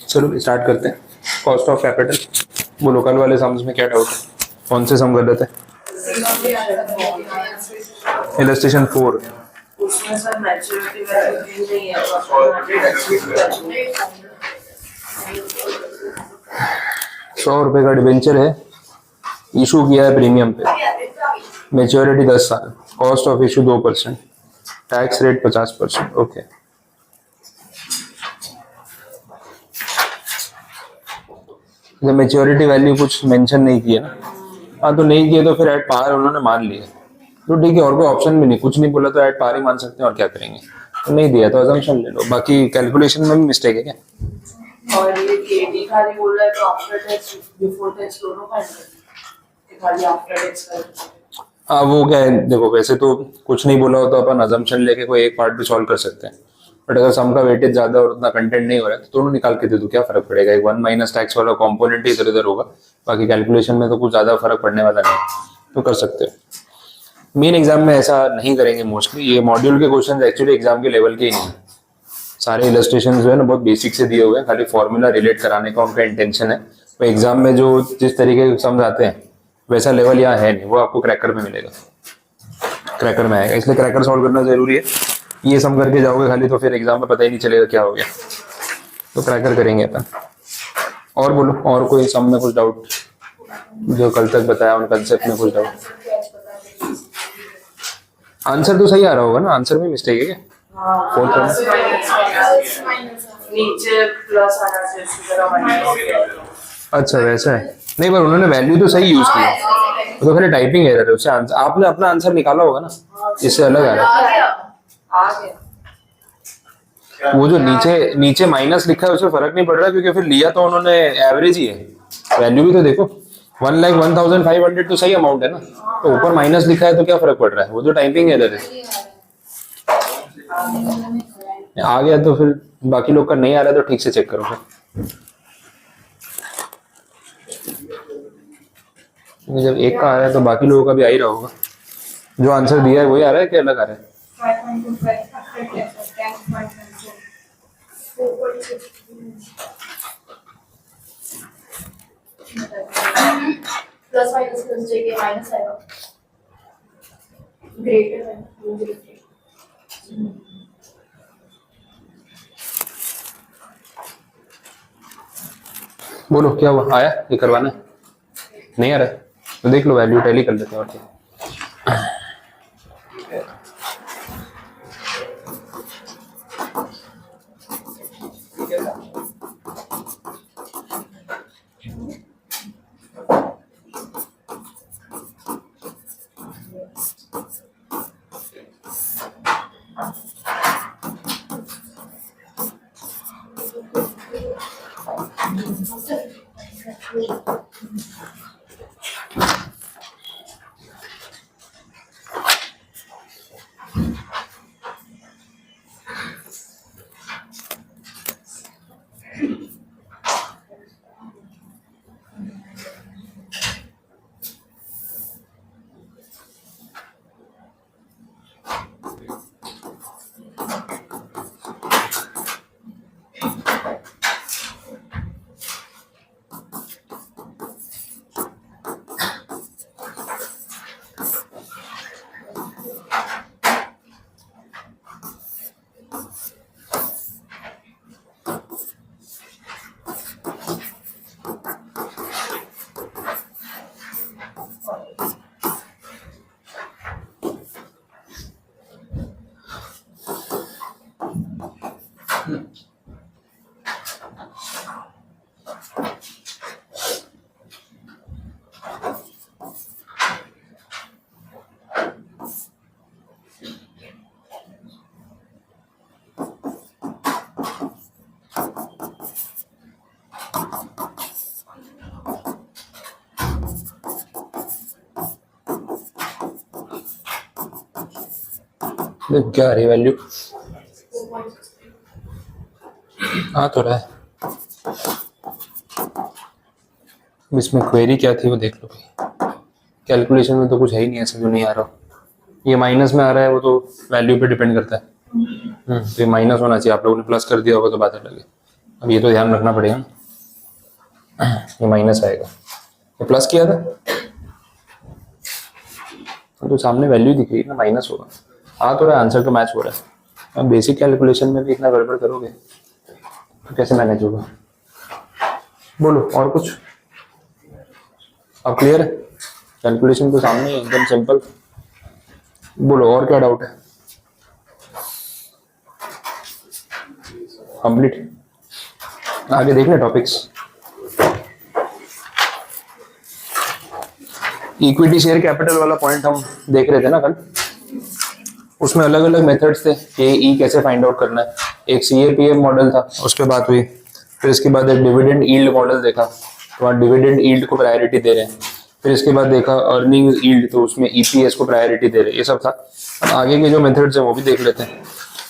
चलो स्टार्ट करते हैं। कॉस्ट ऑफ कैपिटल, वो लोकल वाले सम्स में क्या डाउट है? कौन से सम कर लेते हैं? इलस्ट्रेशन 4। उसमें सर मैच्योरिटी वैल्यू दी नहीं है तो 100 रुपए का डिबेंचर है, इशू किया है प्रीमियम पे, मेच्योरिटी 10 साल, cost of issue 2%, tax rate 50%। Okay, जब मेच्योरिटी वैल्यू कुछ मेंशन नहीं किया ना, हाँ तो नहीं किया तो फिर एट पार उन्होंने मान लिया तो ठीक है, और कोई ऑप्शन भी नहीं, कुछ नहीं बोला तो एट पार ही मान सकते हैं, और क्या करेंगे। तो नहीं दिया तो अजम्पशन ले लो, बाकी कैलकुलेशन में भी मिस्टेक है क्या? और ये केडी खाली बोल रहा है तो आफ्टर टैक्स बिफोर टैक्स दोनों फाइंड करते हैं, खाली आफ्टर टैक्स कर। हाँ वो क्या है, देखो वैसे तो कुछ नहीं बोला हो तो अपन अजम्पशन लेके कोई एक पार्ट भी सॉल्व कर सकते हैं, बट अगर सम का वेटेज ज्यादा और उतना कंटेंट नहीं हो रहा है तो दोनों निकाल के दे दो, क्या फर्क पड़ेगा। एक 1 माइनस टैक्स वाला कॉम्पोनेंट ही इधर उधर होगा, बाकी कैलकुलेशन में तो कुछ ज्यादा फर्क पड़ने वाला नहीं, तो कर सकते हो। मेन एग्जाम में ऐसा नहीं करेंगे मोस्टली, ये मॉड्यूल के क्वेश्चन एक्चुअली एग्जाम के लेवल के ही नहीं है, सारे इलस्ट्रेशन जो है ना बहुत बेसिक से दिए हुए हैं, खाली फॉर्मूला रिलेट कराने का उनका इंटेंशन है। तो एग्जाम में जो जिस तरीके के समझ आते हैं वैसा लेवल यहाँ है नहीं, वो आपको क्रैकर में मिलेगा, क्रैकर में आएगा, इसलिए क्रैकर सॉल्व करना जरूरी है। ये सम करके जाओगे खाली तो फिर एग्जाम में पता ही नहीं चलेगा क्या हो गया, तो क्रैकर करेंगे अपन। और बोलो, और कोई सम में कुछ डाउट जो कल तक बताया उन कंसेप्ट में कुछ डाउट? आंसर तो सही आ रहा होगा ना, आंसर में मिस्टेक है क्या? नीचे प्लस आना चाहिए। अच्छा वैसा है, नहीं पर उन्होंने वैल्यू तो सही यूज की है, तो खाली टाइपिंग एरर है उससे। आंसर आपने अपना आंसर निकाला होगा ना, इससे अलग आ रहा है। वो जो नीचे माइनस लिखा है उससे फर्क नहीं पड़ रहा, क्योंकि फिर लिया तो उन्होंने एवरेज ही है, वैल्यू भी तो देखो 1,01,500 तो सही अमाउंट है ना, तो ऊपर माइनस लिखा है तो क्या फर्क पड़ रहा है, वो जो टाइपिंग एरर है। आ गया तो फिर बाकी लोग का नहीं आ रहा है तो ठीक से चेक करो फिर, जब एक का आ रहा है तो बाकी लोगों का भी आ ही रहा होगा। जो आंसर दिया है वही आ रहा है कि अलग आ रहा है? प्लस माइनस प्लस जे के माइनस आएगा, ग्रेटर है। बोलो क्या हुआ, आया ये करवाना है? नहीं आ रहा है तो देख लो, वैल्यू टैली कर लेते हैं और क्या। देख क्या आ रही है वैल्यू, आ तो रहा है। इसमें क्वेरी क्या थी वो देख लो भाई, कैलकुलेशन में तो कुछ है ही नहीं ऐसा जो नहीं आ रहा। ये माइनस में आ रहा है, वो तो वैल्यू पे डिपेंड करता है। तो ये माइनस होना चाहिए, आप लोगों ने प्लस कर दिया होगा तो बात अलग है। अब ये तो ध्यान रखना पड़ेगा ना, ये माइनस आएगा, ये प्लस किया था तो सामने वैल्यू दिख रही है ना, माइनस होगा। हाँ तो रहा आंसर तो मैच हो रहा है। अब बेसिक कैलकुलेशन में भी इतना गड़बड़ करोगे तो कैसे मैनेज होगा? बोलो और कुछ। अब क्लियर है? कैलकुलेशन तो सामने है, एकदम सिंपल। बोलो और क्या डाउट है? कंप्लीट। आगे देखने टॉपिक्स। इक्विटी शेयर कैपिटल वाला पॉइंट हम देख रहे थे ना कल, उसमें अलग अलग मेथड्स थे कि ई कैसे फाइंड आउट करना है। एक CAPM मॉडल था, उस पर बात हुई। फिर इसके बाद एक डिविडेंड यील्ड मॉडल देखा, तो वहाँ डिविडेंड यील्ड को प्रायोरिटी दे रहे हैं। फिर इसके बाद देखा अर्निंग यील्ड, तो उसमें EPS को प्रायोरिटी दे रहे हैं। ये सब था। अब आगे के जो मेथड्स हैं वो भी देख लेते हैं।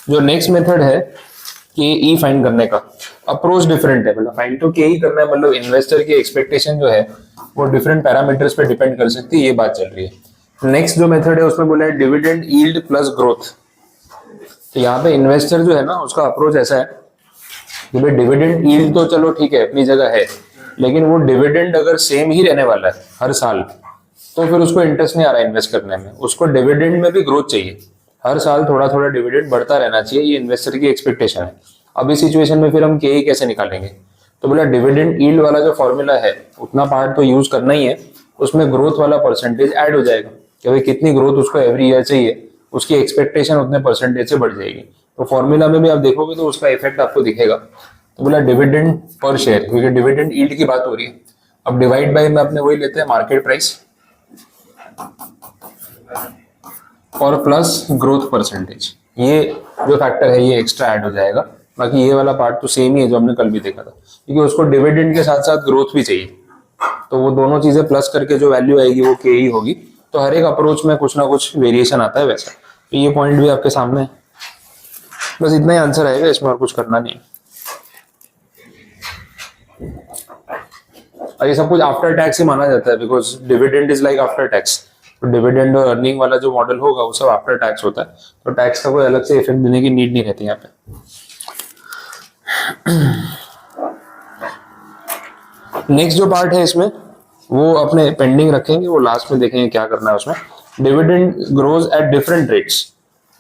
जो नेक्स्ट मेथड है कि ई फाइंड करने का अप्रोच डिफरेंट है। मतलब फाइंड तो के ही करना है, मतलब इन्वेस्टर की एक्सपेक्टेशन जो है वो डिफरेंट पैरामीटर्स पे डिपेंड कर सकती है, ये बात चल रही है। नेक्स्ट जो मेथड है उसमें बोला है डिविडेंड यील्ड प्लस ग्रोथ। तो यहाँ पे इन्वेस्टर जो है ना उसका अप्रोच ऐसा है कि भाई डिविडेंड यील्ड तो चलो ठीक है अपनी जगह है, लेकिन वो डिविडेंड अगर सेम ही रहने वाला है हर साल तो फिर उसको इंटरेस्ट नहीं आ रहा है इन्वेस्ट करने में। उसको डिविडेंड में भी ग्रोथ चाहिए, हर साल थोड़ा थोड़ा डिविडेंड बढ़ता रहना चाहिए, ये इन्वेस्टर की एक्सपेक्टेशन है। अब इस सिचुएशन में फिर हम के कैसे निकालेंगे? तो बोला डिविडेंड यील्ड वाला जो फॉर्मूला है उतना पार्ट तो यूज करना ही है, उसमें ग्रोथ वाला परसेंटेज ऐड हो जाएगा कि भाई कितनी ग्रोथ उसको एवरी ईयर चाहिए, उसकी एक्सपेक्टेशन उतने परसेंटेज से बढ़ जाएगी। तो फॉर्मूला में भी आप देखोगे तो उसका इफेक्ट आपको दिखेगा। तो बोला डिविडेंड पर शेयर, क्योंकि डिविडेंड यील्ड की बात हो रही है। अब डिवाइड बाय में अपने वही लेते हैं मार्केट प्राइस और प्लस ग्रोथ परसेंटेज। ये जो फैक्टर है ये एक्स्ट्रा ऐड हो जाएगा, बाकी ये वाला पार्ट तो सेम ही है जो हमने कल भी देखा था, क्योंकि उसको डिविडेंड के साथ साथ ग्रोथ भी चाहिए। तो वो दोनों चीजें प्लस करके जो वैल्यू आएगी वो के ही होगी। तो हर एक अप्रोच में कुछ ना कुछ वेरिएशन आता है वैसा। तो ये पॉइंट भी आपके सामने है, बस इतना ही आंसर आएगा, इसमें और कुछ करना नहीं। और ये सब कुछ आफ्टर टैक्स ही माना जाता है, because dividend is like after tax. तो डिविडेंड और अर्निंग वाला जो मॉडल होगा वो सब आफ्टर टैक्स होता है, तो टैक्स का कोई अलग से इफेक्ट देने की नीड नहीं रहती यहाँ पे। नेक्स्ट जो पार्ट है इसमें वो अपने पेंडिंग रखेंगे, वो लास्ट में देखेंगे क्या करना है उसमें। Dividend grows at different rates.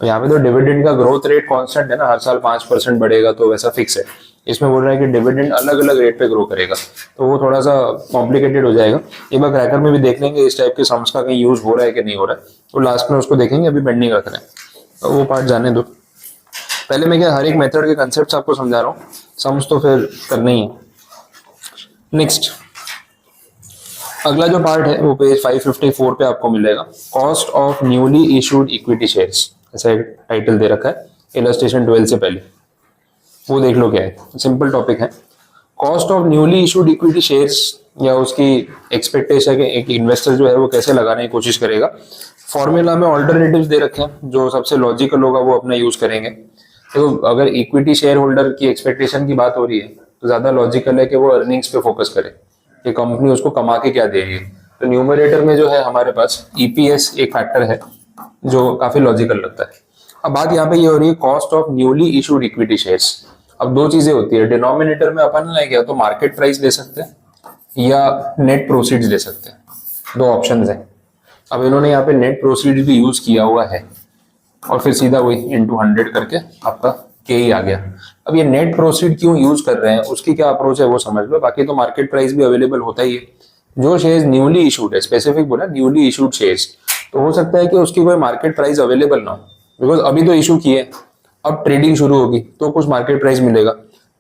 यहाँ पे तो डिविडेंड का ग्रोथ रेट कांस्टेंट है ना, हर साल 5% बढ़ेगा तो वैसा फिक्स है। इसमें बोल रहा है कि डिविडेंड अलग अलग रेट पे ग्रो करेगा, तो वो थोड़ा सा कॉम्प्लिकेटेड हो जाएगा। एक बार क्रैकर में भी देख लेंगे इस टाइप के सम्स का कहीं यूज हो रहा है कि नहीं हो रहा है, तो लास्ट में उसको देखेंगे, अभी पेंडिंग रख रहे हैं तो वो पार्ट जाने दो। पहले मैं क्या हर एक मेथड के कंसेप्ट आपको समझा रहा हूँ, सम्स तो फिर करने ही है। नेक्स्ट अगला जो पार्ट है वो पेज 554 पे आपको मिलेगा, cost of newly issued equity shares, ऐसा एक टाइटल दे रखा है इलस्ट्रेशन 12 से पहले, वो देख लो क्या है। सिंपल टॉपिक है, cost of newly issued equity shares या उसकी एक्सपेक्टेशन है कि एक इन्वेस्टर जो है वो कैसे लगाने की कोशिश करेगा। फॉर्मूला में ऑल्टरनेटिव्स दे रखे हैं, जो सबसे लॉजिकल होगा वो अपना यूज करेंगे। तो अगर इक्विटी शेयर होल्डर की एक्सपेक्टेशन की बात हो रही है तो ज्यादा लॉजिकल है कि वो अर्निंग्स पे फोकस करे कि कंपनी उसको कमा के क्या दे रही है। तो न्यूमरेटर में जो है हमारे पास EPS एक फैक्टर है जो काफी लॉजिकल लगता है। अब बात यहाँ पे ये हो रही है cost of newly issued equity shares. अब दो चीजें होती है, डिनोमिनेटर में अपन ना क्या तो मार्केट प्राइस ले सकते हैं या नेट प्रोसीड्स ले सकते हैं, दो ऑप्शंस हैं। अब इन्होंने यहाँ पे नेट प्रोसीड भी यूज किया हुआ है और फिर सीधा वही इंटू 100 करके आपका के ही आ गया। अब ये नेट प्रोसीड क्यों यूज कर रहे हैं, उसकी क्या अप्रोच है वो समझ लो। बाकी तो मार्केट प्राइस भी अवेलेबल होता ही है। जो शेयर्स न्यूली इशूड है, स्पेसिफिक बोला न्यूली इशूड शेयर्स, तो हो सकता है कि उसकी कोई मार्केट प्राइस अवेलेबल ना हो, बिकॉज अभी तो इशू किए, अब ट्रेडिंग शुरू होगी तो कुछ मार्केट प्राइस मिलेगा।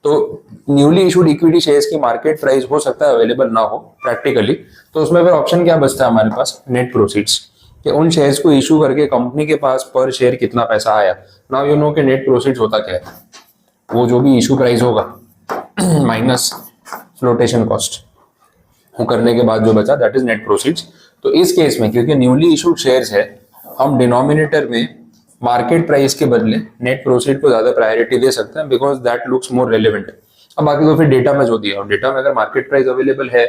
तो न्यूली इशूड इक्विटी शेयर्स की मार्केट प्राइस हो सकता है अवेलेबल ना हो प्रैक्टिकली, तो उसमें फिर ऑप्शन क्या बचता है हमारे पास, नेट प्रोसीड्स, कि उन शेयर्स को इशू करके कंपनी के पास पर शेयर कितना पैसा आया। नाउ यू नो कि नेट प्रोसीड्स होता क्या है, वो जो भी इशू प्राइस होगा माइनस फ्लोटेशन कॉस्ट, वो करने के बाद जो बचा दैट इज नेट प्रोसीड्स। तो इस केस में क्योंकि न्यूली इशूड शेयर्स है, हम डिनोमिनेटर में मार्केट प्राइस के बदले नेट प्रोसीड को ज्यादा प्रायोरिटी दे सकते हैं, because that looks more relevant. अब बाकी तो फिर डेटा में जो दिया, डेटा में अगर मार्केट प्राइस अवेलेबल है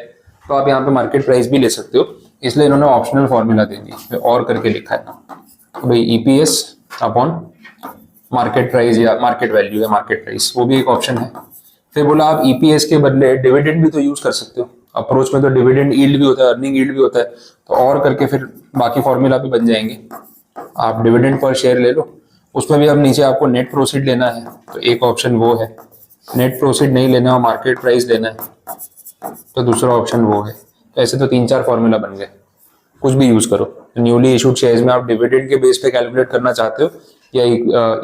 तो आप यहाँ पे मार्केट प्राइस भी ले सकते हो, इसलिए इन्होंने ऑप्शनल फॉर्मूला दे दिया और करके लिखा है भाई EPS अपॉन मार्केट प्राइस या मार्केट वैल्यू या मार्केट प्राइस, वो भी एक ऑप्शन है। फिर बोला आप ईपीएस के बदले डिविडेंड भी तो यूज कर सकते हो। अप्रोच में तो डिविडेंड यील्ड भी होता है, अर्निंग यील्ड भी होता है, तो और करके फिर बाकी फॉर्मूला भी बन जाएंगे। आप डिविडेंड पर शेयर ले लो, उसमें भी अब नीचे आपको नेट प्रोसीड लेना है, तो एक ऑप्शन वो है। नेट प्रोसीड नहीं लेना और मार्केट प्राइस लेना है तो दूसरा ऑप्शन वो है। तो ऐसे तो 3-4 फॉर्मूला बन गए, कुछ भी यूज करो। न्यूली इशूड शेयर्स में आप डिविडेंड के बेस पे कैलकुलेट करना चाहते हो या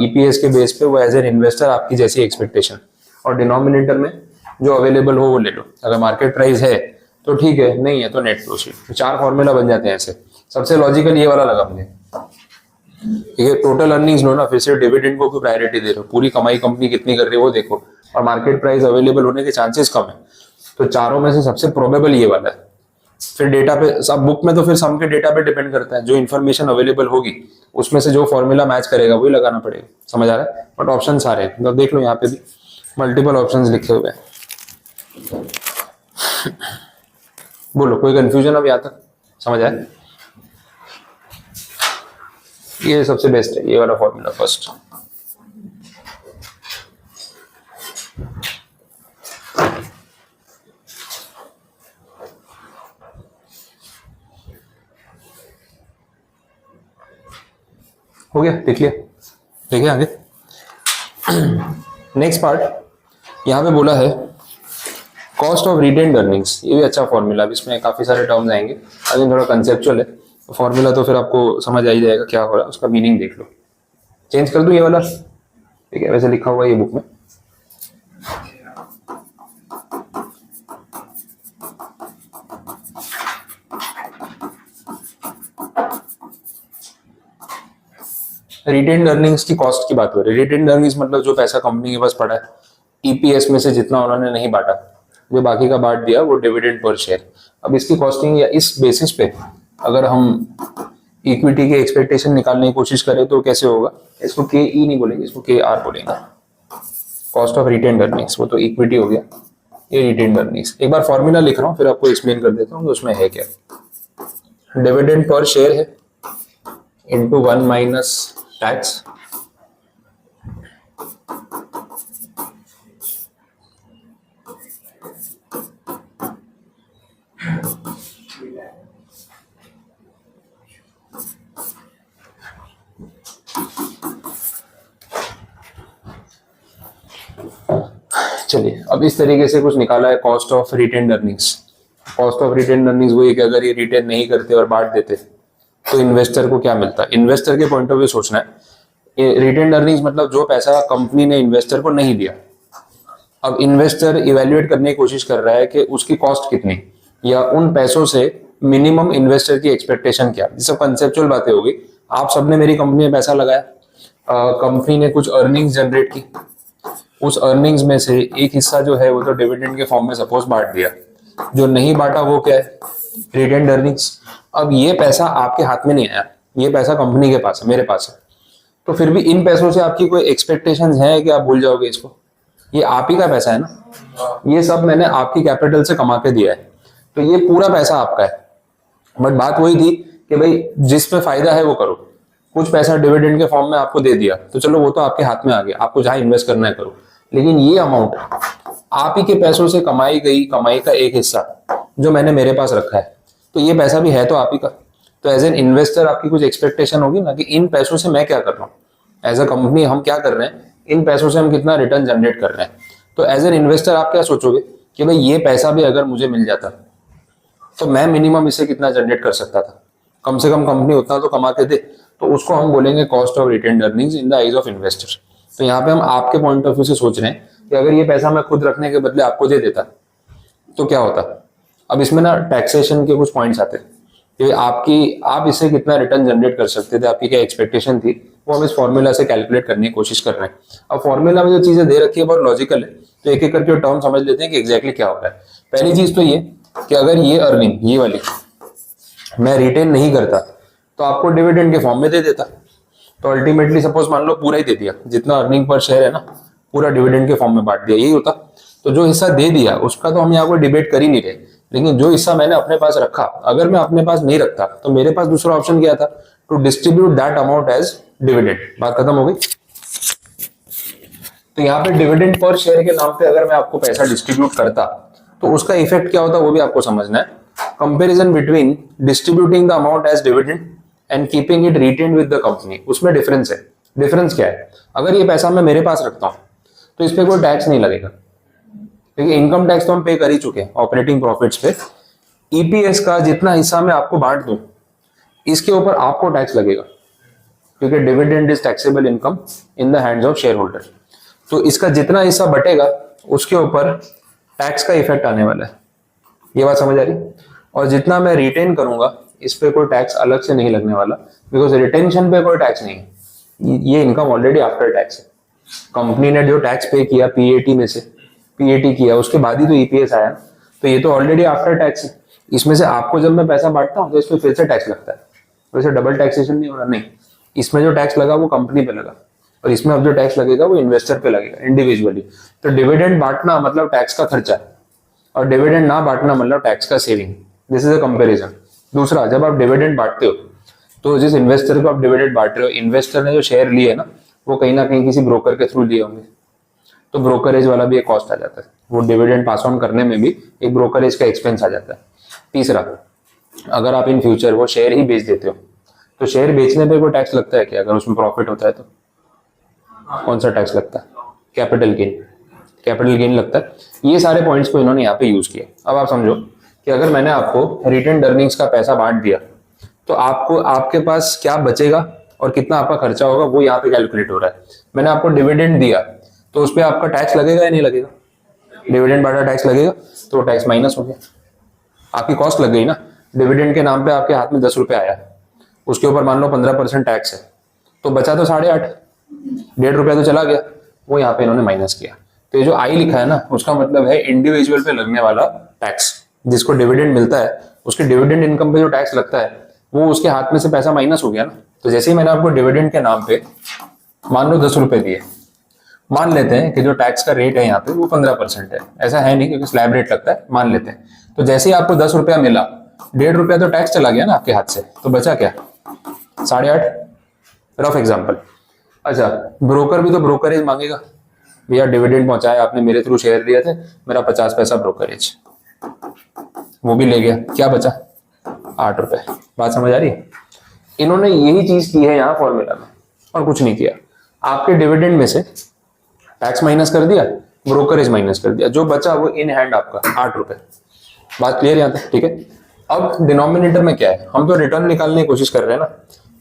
ईपीएस के बेस पे, वो एज एन इन्वेस्टर आपकी जैसी एक्सपेक्टेशन, और डिनोमिनेटर में जो अवेलेबल हो वो ले लो। अगर मार्केट प्राइस है तो ठीक है, नहीं है तो नेट प्रोसीड। तो 4 फॉर्मूला बन जाते हैं ऐसे। सबसे लॉजिकल ये वाला लगा मुझे। ये टोटल अर्निंग्स लो ना, फिर से डिविडेंड को क्यों प्रायोरिटी दे रहे हो? पूरी कमाई कंपनी कितनी कर रही है वो देखो, और मार्केट प्राइस अवेलेबल होने के चांसेस कम है। तो चारों में से सबसे प्रोबेबल ये वाला है। फिर डेटा पे, सब बुक में तो फिर सम के डेटा पे डिपेंड करता है, जो इन्फॉर्मेशन अवेलेबल होगी उसमें से जो फॉर्मूला मैच करेगा वही लगाना पड़ेगा। समझ आ रहा है? बट ऑप्शन सारे हैं, मतलब देख लो यहाँ पे भी मल्टीपल ऑप्शंस लिखे हुए हैं। बोलो कोई कंफ्यूजन अब यहाँ तक समझ आया? ये सबसे बेस्ट है, ये वाला फॉर्मूला फर्स्ट। हो गया, देख लिया? देखिए आगे नेक्स्ट पार्ट यहाँ पे बोला है कॉस्ट ऑफ रिटेन्ड अर्निंग्स। ये भी अच्छा फॉर्मूला, अब इसमें काफी सारे टर्म्स आएंगे, अभी थोड़ा कंसेप्चुअल है। तो फॉर्मूला तो फिर आपको समझ आ ही जाएगा क्या हो रहा है, उसका मीनिंग देख लो। चेंज कर दूं ये वाला? ठीक है, वैसे लिखा हुआ है ये बुक में। रिटेन्ड अर्निंग्स की कॉस्ट की बात हो रही है। रिटेन्ड अर्निंग्स मतलब जो पैसा कंपनी के पास पड़ा है, ईपीएस में से जितना उन्होंने नहीं बांटा, जो बाकी का बांट दिया, वो डिविडेंड पर शेयर। अब इसकी कॉस्टिंग या इस बेसिस पे अगर हम इक्विटी के एक्सपेक्टेशन निकालने की कोशिश करें तो कैसे होगा? इसको के ई नहीं बोलेंगे, इसको के आर बोलेंगे। कॉस्ट ऑफ रिटेन्ड अर्निंग्स, वो तो इक्विटी हो गया, ये रिटेन्ड अर्निंग्स। एक बार फॉर्मूला लिख रहा हूँ, फिर आपको एक्सप्लेन कर देता हूँ उसमें है क्या। डिविडेंड पर शेयर है इंटू 1 माइनस टैक्स, चलिए अब इस तरीके से कुछ निकाला है cost of retained earnings. Cost of retained earnings वही कि अगर ये रिटेन नहीं करते और बांट देते तो इन्वेस्टर को क्या मिलता। इन्वेस्टर के पॉइंट ऑफ व्यू सोचना है। रिटेन्ड अर्निंग्स मतलब जो पैसा कंपनी ने इन्वेस्टर को नहीं दिया। अब इन्वेस्टर इवेल्युएट करने की कोशिश कर रहा है कि उसकी कॉस्ट कितनी, या उन पैसों से मिनिमम इन्वेस्टर की एक्सपेक्टेशन क्या। ये सब कंसेप्चुअल बातें होगी। आप सबने मेरी कंपनी में पैसा लगाया, कंपनी ने कुछ अर्निंग्स जनरेट की, उस अर्निंग्स में से एक हिस्सा जो है वो तो डिविडेंड के फॉर्म में सपोज बांट दिया, जो नहीं बांटा वो क्या है? Retained earnings. अब ये पैसा आपके हाथ में नहीं आया, ये पैसा कंपनी के पास है, मेरे पास है। तो फिर भी इन पैसों से आपकी कोई एक्सपेक्टेशंस है कि आप भूल जाओगे इसको? ये आप ही का पैसा है ना, ये सब मैंने आपकी कैपिटल से कमा के दिया है, तो ये पूरा पैसा आपका है। बट बात वही थी कि भाई जिसमें फायदा है वो करो। कुछ पैसा डिविडेंड के फॉर्म में आपको दे दिया तो चलो वो तो आपके हाथ में आ गया, आपको जहां इन्वेस्ट करना है करो। लेकिन ये अमाउंट आप ही के पैसों से कमाई गई कमाई का एक हिस्सा जो मैंने मेरे पास रखा है, तो ये पैसा भी है तो आप ही का। तो एज एन इन्वेस्टर आपकी कुछ एक्सपेक्टेशन होगी ना कि इन पैसों से मैं क्या कर रहा हूँ, एज अ कंपनी हम क्या कर रहे हैं, इन पैसों से हम कितना रिटर्न जनरेट कर रहे हैं। तो एज एन इन्वेस्टर आप क्या सोचोगे कि भाई ये पैसा भी अगर मुझे मिल जाता तो मैं मिनिमम इसे कितना जनरेट कर सकता था, कम से कम कंपनी उतना तो कमा के दे। तो उसको हम बोलेंगे cost of retained earnings in the eyes of investor. तो यहाँ पे हम आपके पॉइंट ऑफ व्यू से सोच रहे हैं कि अगर ये पैसा मैं खुद रखने के बदले आपको दे देता तो क्या होता। अब इसमें ना टैक्सेशन के कुछ पॉइंट्स आते हैं कि आप इससे कितना रिटर्न जनरेट कर सकते थे, आपकी क्या एक्सपेक्टेशन थी, वो हम इस फॉर्मूला से कैलकुलेट करने की कोशिश कर रहे हैं। अब फॉर्मूला में जो चीजें दे रखी है बहुत लॉजिकल है, तो एक एक करके टर्म समझ लेते हैं कि एग्जैक्टली क्या होता है। पहली चीज तो ये कि अगर ये अर्निंग ये वाली मैं रिटेन नहीं करता तो आपको डिविडेंड के फॉर्म में दे देता। तो अल्टीमेटली सपोज मान लो पूरा ही दे दिया, जितना अर्निंग पर शेयर है ना पूरा डिविडेंड के फॉर्म में बांट दिया, यही होता। तो जो हिस्सा दे दिया उसका तो हम यहाँ कोई डिबेट कर ही नहीं रहे, लेकिन जो हिस्सा मैंने अपने पास रखा, अगर मैं अपने पास नहीं रखता तो मेरे पास दूसरा ऑप्शन क्या था, to distribute that amount as dividend. बात खत्म हो गई। तो यहाँ पे डिविडेंड पर शेयर के नाम पे अगर मैं आपको पैसा डिस्ट्रीब्यूट करता तो उसका इफेक्ट क्या होता वो भी आपको समझना है। Comparison between distributing the amount as dividend and keeping it retained with the company, उसमें डिफरेंस है। डिफरेंस क्या है? अगर ये पैसा मैं मेरे पास रखता हूँ तो इस पे कोई टैक्स नहीं लगेगा, क्योंकि इनकम टैक्स तो हम पे कर ही चुके हैं ऑपरेटिंग प्रॉफिट्स पे। ईपीएस का जितना हिस्सा मैं आपको बांट दूं इसके ऊपर आपको टैक्स लगेगा, क्योंकि dividend is taxable income in the hands of share holder. तो इसका जितना हिस्सा बटेगा उसके ऊपर टैक्स का इफेक्ट आने वाला है। ये बात समझ आ रही? और जितना मैं रिटेन करूंगा इस पे कोई टैक्स अलग से नहीं लगने वाला, बिकॉज रिटेंशन पे कोई टैक्स नहीं है। ये इनकम ऑलरेडी आफ्टर टैक्स है। कंपनी ने जो टैक्स पे किया पीएटी में से, पीएटी किया उसके बाद ही तो ईपीएस आया, तो ये तो ऑलरेडी आफ्टर टैक्स है। इसमें से आपको जब मैं पैसा बांटता हूँ तो इस पे फिर से टैक्स लगता है, वैसे डबल टैक्सेशन नहीं हो रहा। नहीं, इसमें जो टैक्स लगा वो कंपनी पे लगा, और इसमें अब जो टैक्स लगेगा वो इन्वेस्टर पे लगेगा इंडिविजुअली। तो डिविडेंड बांटना मतलब टैक्स का खर्चा है, और डिविडेंड ना बांटना मतलब टैक्स का saving. This is a comparison. दूसरा, जब आप डिविडेंड बांटते हो तो जिस इन्वेस्टर को आप डिविडेंड बांट रहे हो, इन्वेस्टर ने जो शेयर लिए है ना वो कहीं ना कहीं किसी ब्रोकर के थ्रू लिए होंगे, तो ब्रोकरेज वाला भी एक कॉस्ट आ जाता है। वो डिविडेंड पास ऑन करने में भी एक ब्रोकरेज का एक्सपेंस आ जाता है। तीसरा, अगर आप इन फ्यूचर वो शेयर ही बेच देते हो तो शेयर बेचने पे कोई टैक्स लगता है क्या? अगर उसमें प्रॉफिट होता है तो कौन सा टैक्स लगता है? कैपिटल गेन, कैपिटल गेन लगता है। ये सारे पॉइंट्स को इन्होंने यहाँ पे यूज किया। अब आप समझो कि अगर मैंने आपको रिटेन अर्निंग्स का पैसा बांट दिया तो आपको आपके पास क्या बचेगा और कितना आपका खर्चा होगा वो यहाँ पे कैलकुलेट हो रहा है। मैंने आपको डिविडेंड दिया तो उस पर आपका टैक्स लगेगा या नहीं लगेगा? डिविडेंड बांटा टैक्स लगेगा, तो टैक्स माइनस हो गया, आपकी कॉस्ट लग गई ना। डिविडेंड के नाम पे आपके हाथ में 10 रुपए आया, उसके ऊपर मान लो 15% टैक्स है, तो बचा तो 8.5, 1.5 रुपया तो चला गया, वो यहाँ पे इन्होंने माइनस किया। तो ये जो आई लिखा है ना उसका मतलब है इंडिविजुअल पे लगने वाला टैक्स। जिसको डिविडेंड मिलता है उसके डिविडेंड इनकम पे जो टैक्स लगता है वो उसके हाथ में से पैसा माइनस हो गया ना। तो जैसे ही मैंने आपको डिविडेंड के नाम पे मान लो 10 रुपए दिए, मान लेते हैं कि जो टैक्स का रेट है यहाँ पे वो 15% है, ऐसा है नहीं क्योंकि स्लैब रेट लगता है, मान लेते हैं। तो जैसे ही आपको 10 रुपया मिला, 1.5 रुपया तो टैक्स चला गया ना आपके हाथ से, तो बचा क्या? 8.5, रफ एग्जाम्पल। अच्छा, ब्रोकर भी तो ब्रोकरेज मांगेगा, भैया डिविडेंड पहुंचाया आपने, मेरे थ्रू शेयर लिए थे, मेरा 50 पैसा ब्रोकरेज, वो भी ले गया, क्या बचा? 8 रुपए। बात समझ आ रही है? इन्होंने यही चीज की है यहाँ फॉर्मूला में और कुछ नहीं किया। आपके डिविडेंड में से टैक्स माइनस कर दिया, ब्रोकरेज माइनस कर दिया, जो बचा वो इन हैंड आपका 8 रुपए। बात क्लियर यहाँ तक? ठीक है। अब डिनोमिनेटर में क्या है, हम तो रिटर्न निकालने की कोशिश कर रहे हैं ना।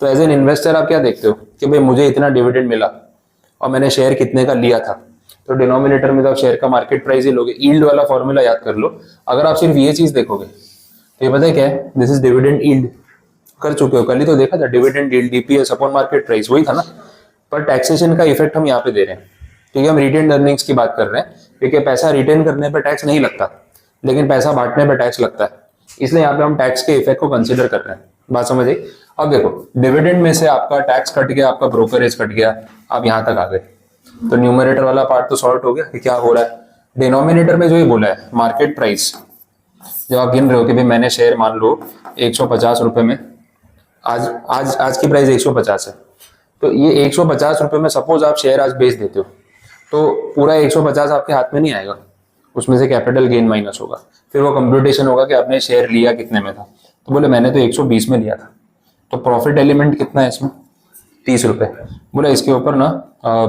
तो एज एन इन्वेस्टर आप क्या देखते हो कि भाई मुझे इतना डिविडेंड मिला और मैंने शेयर कितने का लिया था, तो डिनोमिनेटर में तो आप शेयर का मार्केट प्राइस ही लोगे। यील्ड वाला फॉर्मूला याद कर लो। अगर आप सिर्फ ये चीज देखोगे तो ये पता है क्या है? This is dividend yield. कर चुके हो, कल ही तो देखा था, dividend yield DPS upon market price, वही था ना। पर टैक्सेशन का इफेक्ट हम यहाँ पे दे रहे हैं, ठीक है। हम रिटेन अर्निंग्स की बात कर रहे हैं क्योंकि पैसा रिटेन करने पर टैक्स नहीं लगता, लेकिन पैसा बांटने पर टैक्स लगता है, इसलिए यहाँ पे हम टैक्स के इफेक्ट को कंसिडर कर रहे हैं। बात समझ आई? अब देखो, डिविडेंड में से आपका टैक्स कट गया, आपका ब्रोकरेज कट गया, आप यहाँ तक आ गए, तो न्यूमरेटर वाला पार्ट तो सॉर्ट हो गया कि क्या हो रहा है। डिनोमिनेटर में जो ये बोला है मार्केट प्राइस, जब आप गिन रहे हो कि भाई मैंने शेयर मान लो 150 रुपए में, आज की प्राइस 150 है, तो ये 150 रुपए में सपोज आप शेयर आज बेच देते हो, तो पूरा 150 आपके हाथ में नहीं आएगा, उसमें से कैपिटल गेन माइनस होगा। फिर वो कंप्यूटेशन होगा कि आपने शेयर लिया कितने में था, तो बोले मैंने तो 120 में लिया था, तो प्रॉफिट एलिमेंट कितना है इसमें? 30 रुपए। बोला इसके ऊपर ना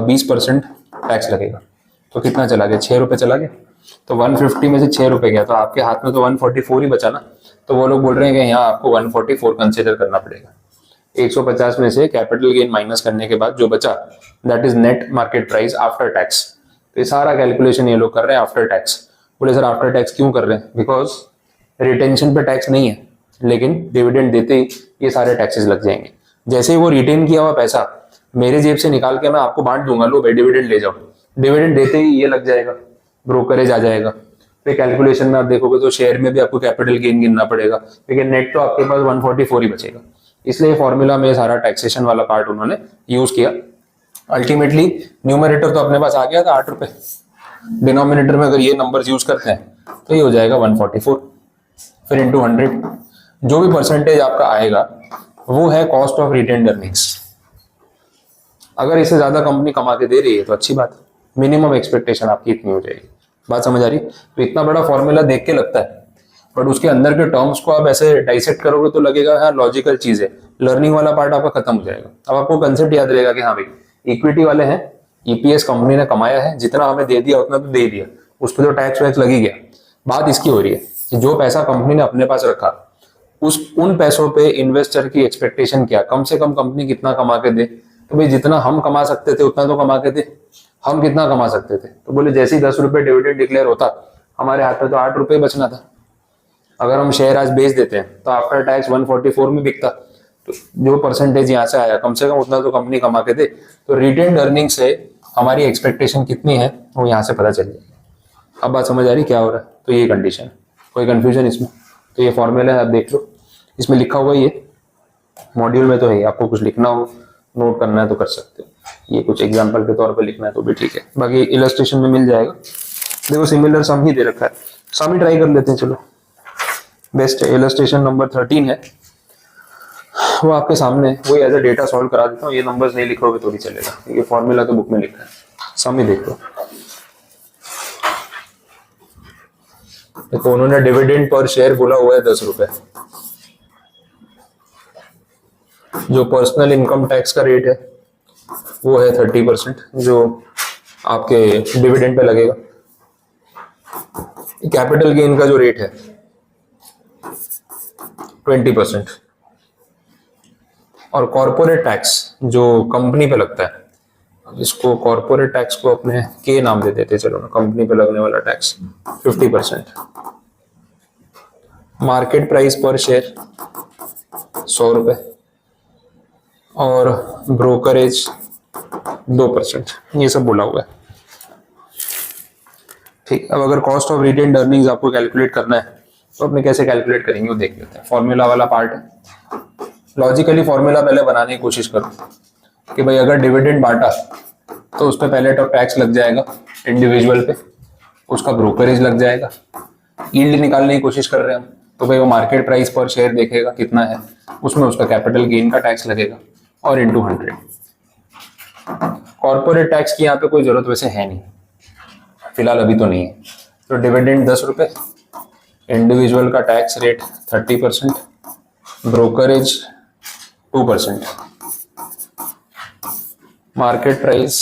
20% टैक्स लगेगा, तो कितना चला गया? 6 रुपए चला गया। तो 150 में से 6 रुपए गया, तो आपके हाथ में तो 144 ही बचा ना। तो वो लोग बोल रहे हैं कि यहाँ आपको 144 कंसिडर करना पड़ेगा। 150 में से कैपिटल गेन माइनस करने के बाद जो बचा, that is net market price after tax. तो ये सारा कैलकुलेशन ये लोग कर रहे हैं आफ्टर टैक्स। बोले सर आफ्टर टैक्स क्यों कर रहे हैं? बिकॉज रिटेंशन पे टैक्स नहीं है, लेकिन डिविडेंड देते ही ये सारे टैक्सेस लग जाएंगे। जैसे ही वो रिटेन किया हुआ पैसा मेरे जेब से निकाल के मैं आपको बांट दूंगा, लो भाई डिविडेंड ले जाओ, डिविडेंड देते ही ये लग जाएगा, ब्रोकरेज आ जाएगा। फिर कैलकुलेशन में आप देखोगे तो शेयर में भी आपको कैपिटल गेन गिनना पड़ेगा, लेकिन नेट तो आपके पास 144 ही बचेगा। इसलिए फॉर्मूला में सारा टैक्सेशन वाला पार्ट उन्होंने यूज किया। अल्टीमेटली न्यूमरेटर तो अपने पास आ गया था 8 रुपए, डिनोमिनेटर में अगर ये नंबर्स यूज करते हैं तो ये हो जाएगा 144, फिर इंटू 100, जो भी परसेंटेज आपका आएगा वो है कॉस्ट ऑफ रिटेन्ड अर्निंग्स। अगर इससे ज्यादा कंपनी कमा के दे रही है तो अच्छी बात है, मिनिमम एक्सपेक्टेशन आपकी इतनी हो जाएगी। बात समझ आ रही? तो इतना बड़ा फॉर्मूला देख के लगता है, बट उसके अंदर के टर्म्स को आप ऐसे डाइसेक्ट करोगे तो लगेगा हाँ लॉजिकल चीज है, लर्निंग वाला पार्ट आपका खत्म हो जाएगा। अब आपको कंसेप्ट याद रहेगा कि हाँ भाई इक्विटी वाले हैं, ईपीएस कंपनी ने कमाया है, जितना हमें दे दिया उतना तो दे दिया, उस पर तो टैक्स वैक्स लगी गया। बात इसकी हो रही है कि जो पैसा कंपनी ने अपने पास रखा, उन पैसों पे इन्वेस्टर की एक्सपेक्टेशन क्या, कम से कम कंपनी कितना कमा के दे। तो भाई जितना हम कमा सकते थे उतना तो कमा के दे। हम कितना कमा सकते थे? तो बोले जैसे ही 10 रुपए डिविडेंड डिक्लेयर होता हमारे हाथ में तो 8 रुपए बचना था। अगर हम शेयर आज बेच देते हैं तो आफ्टर टैक्स 144 में बिकता, तो जो परसेंटेज यहाँ से आया कम से कम उतना तो कंपनी कमा के दे। तो रिटेन्ड अर्निंग से हमारी एक्सपेक्टेशन कितनी है वो यहाँ से पता चल जाएगी। अब बात समझ आ रही क्या हो रहा है? तो ये कंडीशन है, कोई कंफ्यूजन इसमें? तो ये फॉर्मूला है, आप देख लो, इसमें लिखा हुआ ये मॉड्यूल में तो है, आपको कुछ लिखना हो नोट करना है तो कर सकते हो, ये कुछ एग्जाम्पल के तौर पर लिखना है तो भी ठीक है, बाकी इलस्ट्रेशन में मिल जाएगा। देखो सिमिलर सम ही दे रखा है, सम ही ट्राई कर लेते हैं। चलो बेस्ट इलस्ट्रेशन नंबर 13 है, वो आपके सामने है, वही एज अ डेटा सॉल्व करा देता हूँ। ये नंबर्स नहीं लिखोगे तो भी चलेगा, ये फॉर्मूला तो बुक में लिखा है, सम ही देख लो। देखो उन्होंने डिविडेंड पर शेयर बोला हुआ है 10 रुपए, जो पर्सनल इनकम टैक्स का रेट है वो है 30%, जो आपके डिविडेंड पे लगेगा। कैपिटल गेन का जो रेट है 20%, और कॉर्पोरेट टैक्स जो कंपनी पे लगता है, इसको कॉर्पोरेट टैक्स को अपने के नाम दे देते, चलो ना, कंपनी पे लगने वाला टैक्स 50%। मार्केट प्राइस पर शेयर 100 रुपए, और ब्रोकरेज 2%, ये सब बोला हुआ है। ठीक, अब अगर कॉस्ट ऑफ रिटेन्ड अर्निंग्स आपको कैलकुलेट करना है तो अपने कैसे कैलकुलेट करेंगे वो देख लेते हैं। फॉर्मूला वाला पार्ट है, लॉजिकली फॉर्मूला पहले बनाने की कोशिश करो कि भाई अगर डिविडेंड बांटा तो उस पर पहले तो टैक्स लग जाएगा इंडिविजुअल पे, उसका ब्रोकरेज लग जाएगा, यील्ड निकालने की कोशिश कर रहे हैं हम तो भाई वो मार्केट प्राइस पर शेयर देखेगा कितना है, उसमें उसका कैपिटल गेन का टैक्स लगेगा और इंटू 100। कॉर्पोरेट टैक्स की यहाँ पे कोई जरूरत वैसे है नहीं, फिलहाल अभी तो नहीं है। तो डिविडेंड 10 रुपए, इंडिविजुअल का tax rate 30%, brokerage 2%, market price